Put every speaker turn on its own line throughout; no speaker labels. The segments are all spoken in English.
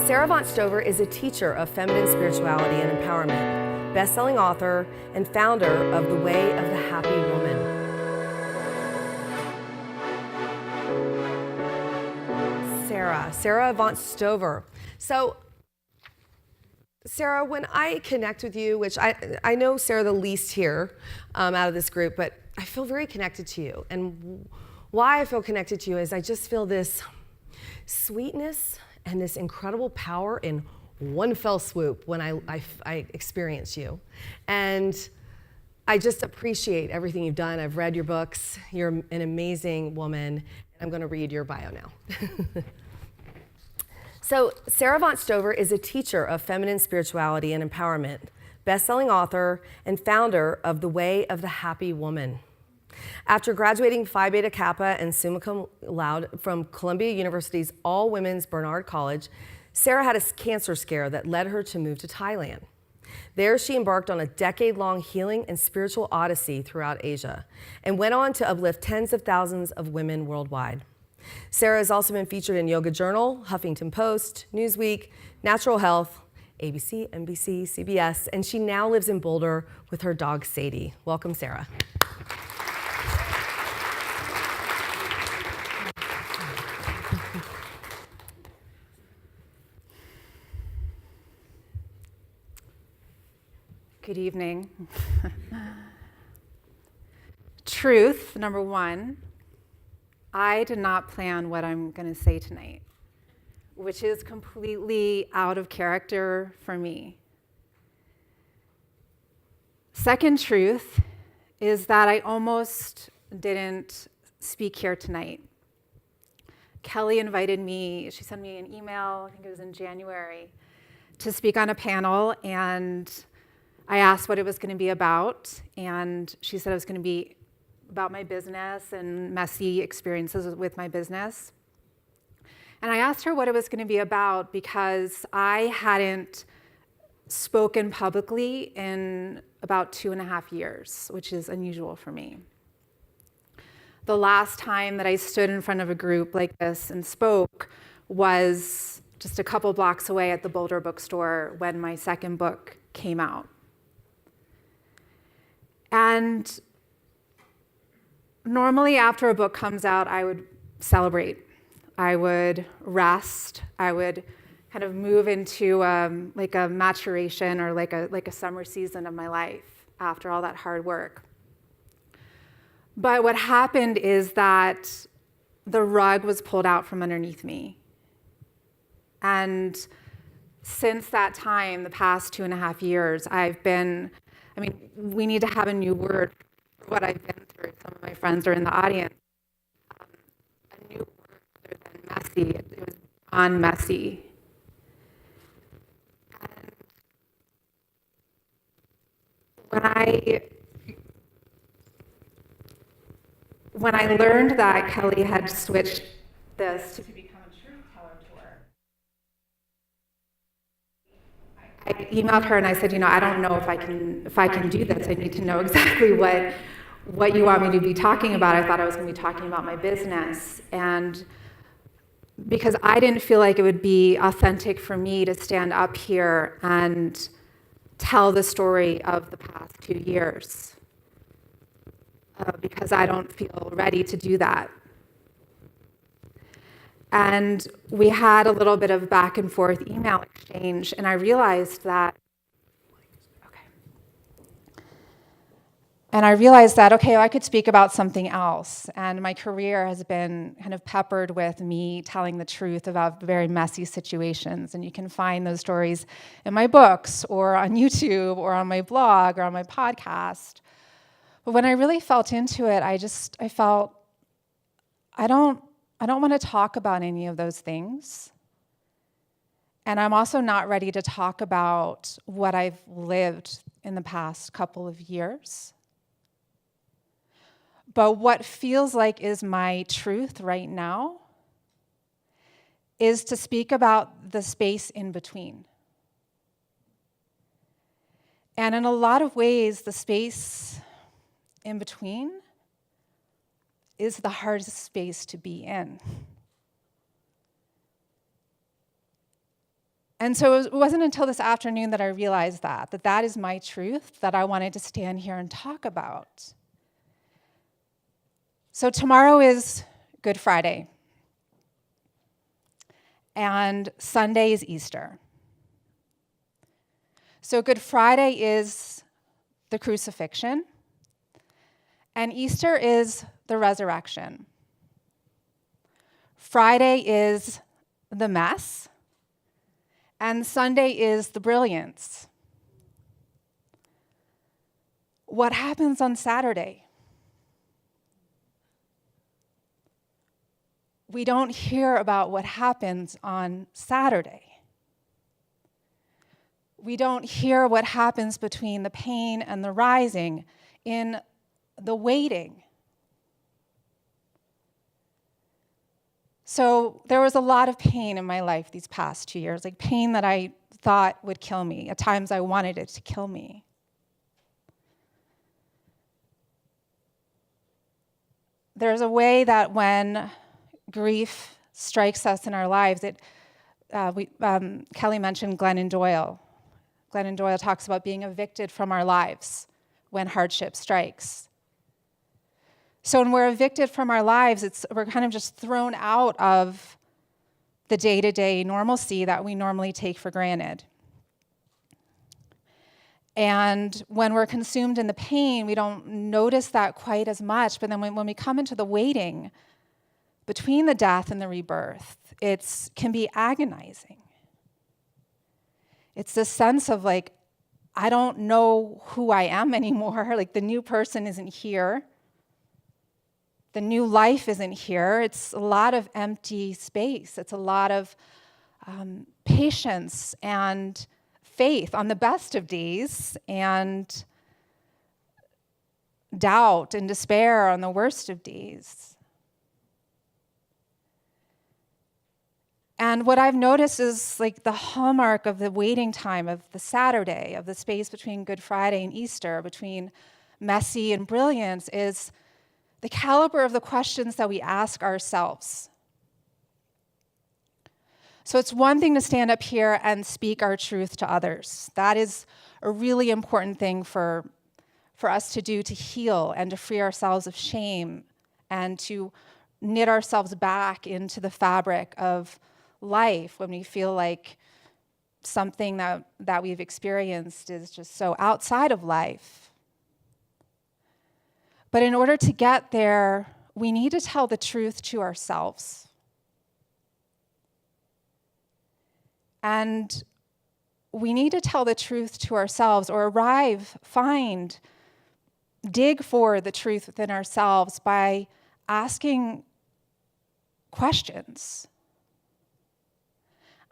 Sara Avant Stover is a teacher of feminine spirituality and empowerment, best-selling author, and founder of The Way of the Happy Woman. Sara Avant Stover. So, Sara, when I connect with you, which I know Sara the least here out of this group, but I feel very connected to you. And why I feel connected to you is I just feel this sweetness and this incredible power in one fell swoop when I experience you. And I just appreciate everything you've done. I've read your books. You're an amazing woman. I'm going to read your bio now. So, Sara Avant Stover is a teacher of feminine spirituality and empowerment, best-selling author, and founder of The Way of the Happy Woman. After graduating Phi Beta Kappa and summa cum laude from Columbia University's all-women's Barnard College, Sara had a cancer scare that led her to move to Thailand. There, she embarked on a decade-long healing and spiritual odyssey throughout Asia and went on to uplift tens of thousands of women worldwide. Sara has also been featured in Yoga Journal, Huffington Post, Newsweek, Natural Health, ABC, NBC, CBS, and she now lives in Boulder with her dog, Sadie. Welcome, Sara.
Good evening. Truth, number one, I did not plan what I'm going to say tonight, which is completely out of character for me. Second truth is that I almost didn't speak here tonight. Kelly invited me, she sent me an email, I think it was in January, to speak on a panel, and I asked what it was going to be about, and she said it was going to be about my business and messy experiences with my business. And I asked her what it was going to be about because I hadn't spoken publicly in about 2.5 years, which is unusual for me. The last time that I stood in front of a group like this and spoke was just a couple blocks away at the Boulder bookstore when my second book came out. And normally after a book comes out, I would celebrate. I would rest. I would kind of move into like a maturation or like a summer season of my life after all that hard work. But what happened is that the rug was pulled out from underneath me. And since that time, the past 2.5 years, we need to have a new word for what I've been through. Some of my friends are in the audience. A new word other than messy. It was beyond messy. And when I learned that Kelly had switched this to become a Truthteller tour, I emailed her and I said, I don't know if I can do this. I need to know exactly what you want me to be talking about. I thought I was going to be talking about my business. And because I didn't feel like it would be authentic for me to stand up here and tell the story of the past 2 years. Because I don't feel ready to do that. And we had a little bit of back and forth email exchange, and I realized that, I could speak about something else. And my career has been kind of peppered with me telling the truth about very messy situations. And you can find those stories in my books or on YouTube or on my blog or on my podcast. But when I really felt into it, I felt, I don't want to talk about any of those things. And I'm also not ready to talk about what I've lived in the past couple of years. But what feels like is my truth right now is to speak about the space in between. And in a lot of ways, the space in between is the hardest space to be in. And so it wasn't until this afternoon that I realized that is my truth that I wanted to stand here and talk about. So tomorrow is Good Friday, and Sunday is Easter. So Good Friday is the crucifixion, and Easter is the resurrection. Friday is the mess, and Sunday is the brilliance. What happens on Saturday? We don't hear about what happens on Saturday. We don't hear what happens between the pain and the rising in the waiting. So there was a lot of pain in my life these past 2 years, like pain that I thought would kill me. At times I wanted it to kill me. There's a way that when grief strikes us in our lives, Kelly mentioned Glennon Doyle. Glennon Doyle talks about being evicted from our lives when hardship strikes. So when we're evicted from our lives, we're kind of just thrown out of the day-to-day normalcy that we normally take for granted. And when we're consumed in the pain, we don't notice that quite as much. But then when we come into the waiting between the death and the rebirth, it can be agonizing. It's this sense of like, I don't know who I am anymore. Like the new person isn't here. The new life isn't here. It's a lot of empty space. It's a lot of patience and faith on the best of days, and doubt and despair on the worst of days. And what I've noticed is like the hallmark of the waiting time of the Saturday, of the space between Good Friday and Easter, between messy and brilliance, is the caliber of the questions that we ask ourselves. So it's one thing to stand up here and speak our truth to others. That is a really important thing for us to do to heal and to free ourselves of shame and to knit ourselves back into the fabric of life when we feel like something that we've experienced is just so outside of life. But in order to get there, we need to tell the truth to ourselves. And we need to tell the truth to ourselves, or dig for the truth within ourselves by asking questions.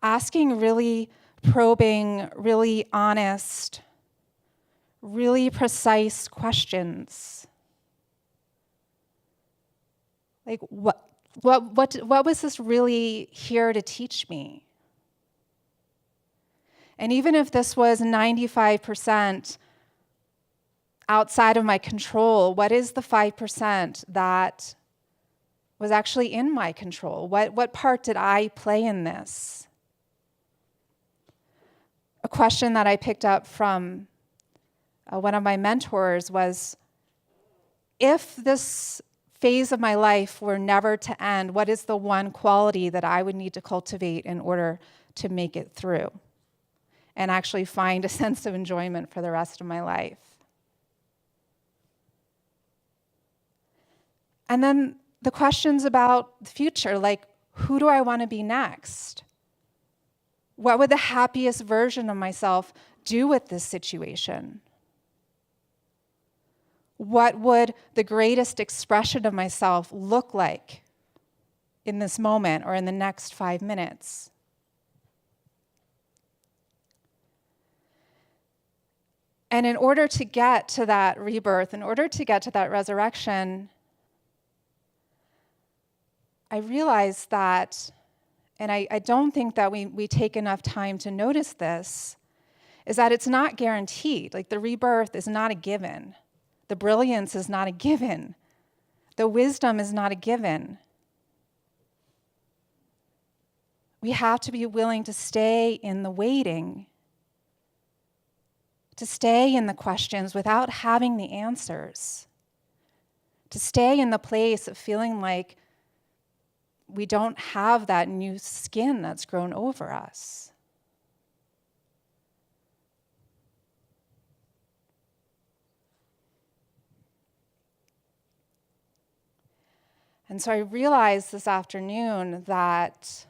Asking really probing, really honest, really precise questions. Like, what was this really here to teach me? And even if this was 95% outside of my control, what is the 5% that was actually in my control? What part did I play in this? A question that I picked up from one of my mentors was, if this phase of my life were never to end, what is the one quality that I would need to cultivate in order to make it through and actually find a sense of enjoyment for the rest of my life? And then the questions about the future, like, who do I want to be next? What would the happiest version of myself do with this situation? What would the greatest expression of myself look like in this moment or in the next 5 minutes? And in order to get to that rebirth, in order to get to that resurrection, I realized that, and I don't think that we take enough time to notice this, is that it's not guaranteed. Like, the rebirth is not a given. The brilliance is not a given. The wisdom is not a given. we have to be willing to stay in the waiting, to stay in the questions without having the answers, to stay in the place of feeling like we don't have that new skin that's grown over us. And so I realized this afternoon that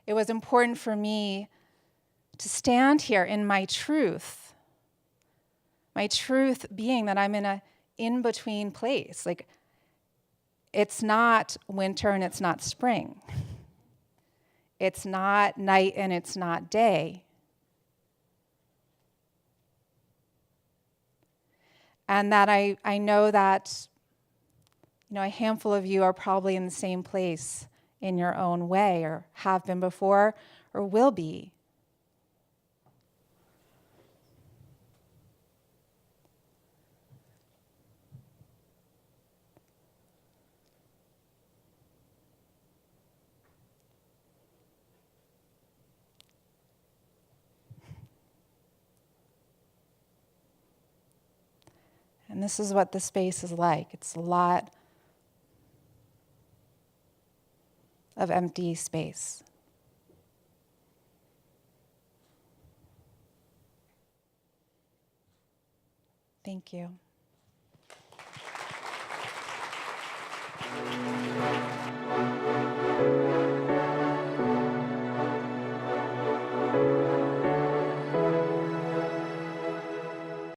it was important for me to stand here in my truth being that I'm in a in-between place. Like, it's not winter and it's not spring. It's not night and it's not day. And that I know that, a handful of you are probably in the same place in your own way, or have been before, or will be. And this is what the space is like. It's a lot of empty space. Thank you.